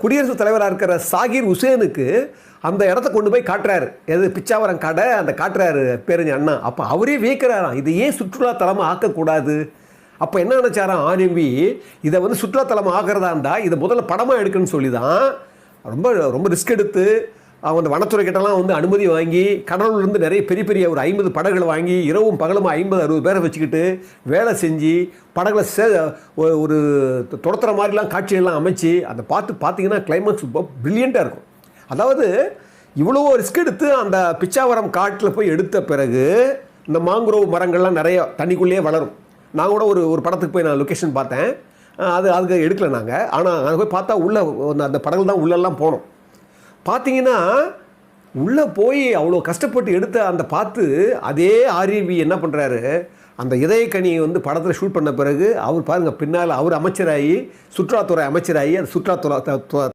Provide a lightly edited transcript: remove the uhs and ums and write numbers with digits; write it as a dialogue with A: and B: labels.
A: குடியரசுத் தலைவராக இருக்கிற சாகிர் ஹுசேனுக்கு அந்த இடத்த கொண்டு போய் காட்டுறாரு. எது பிச்சாவரம் கடை அந்த காட்டுறாரு பேரஞ்சு அண்ணா. அப்போ அவரே வியக்கிறாராம், இது ஏன் சுற்றுலாத்தலமாக ஆக்கக்கூடாது. அப்போ என்ன நினச்சாராம் ஆர்எம்பி, இதை வந்து சுற்றுலாத்தலமாக ஆகிறதா இருந்தால் இதை முதல்ல படமாக எடுக்கணும்னு சொல்லி தான் ரொம்ப ரொம்ப ரிஸ்க் எடுத்து அவங்க அந்த வனத்துறை கிட்டலாம் வந்து அனுமதி வாங்கி கடலூர்லேருந்து நிறைய பெரிய பெரிய ஒரு 50 படகுகளை வாங்கி இரவும் பகலும் 50-60 பேரை வச்சுக்கிட்டு வேலை செஞ்சு படகுல ஒரு துரத்துற மாதிரிலாம் காட்சியெல்லாம் அமைச்சு அந்த பார்த்தீங்கன்னா கிளைமேக்ஸ் ரொம்ப ப்ரில்லியண்ட்டாக இருக்கும். அதாவது இவ்வளோ ரிஸ்க் எடுத்து அந்த பிச்சாவரம் காட்டில் போய் எடுத்த பிறகு இந்த மாங்குரோவ் மரங்கள்லாம் நிறைய தண்ணிக்குள்ளேயே வளரும். நான் கூட ஒரு படத்துக்கு போய் நான் லொக்கேஷன் பார்த்தேன். அதுக்கு எடுக்கலை நாங்கள். ஆனால் அங்கே போய் பார்த்தா உள்ளே அந்த படகுல தான் உள்ளெல்லாம் போனோம். பார்த்தீங்கன்னா உள்ளே போய் அவ்வளோ கஷ்டப்பட்டு எடுத்த அந்த பார்த்து அதே ஆர்வி என்ன பண்ணுறாரு, அந்த இதயக்கனியை வந்து படத்தில் ஷூட் பண்ண பிறகு அவர் பாருங்கள் பின்னால் அவர் அமைச்சராகி சுற்றுலாத்துறை அமைச்சராகி அந்த சுற்றுலாத்துறை